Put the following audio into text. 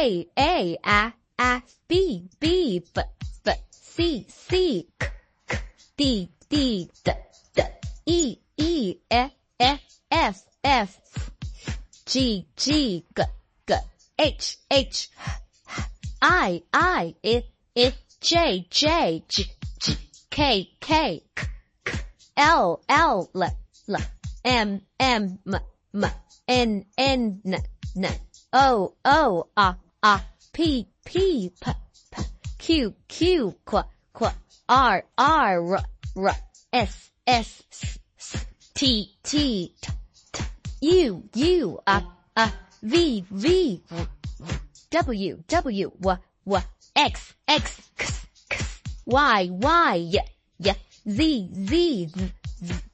A B B C K D D E F G H I J K L M N O P Q R S T U V W X Y Z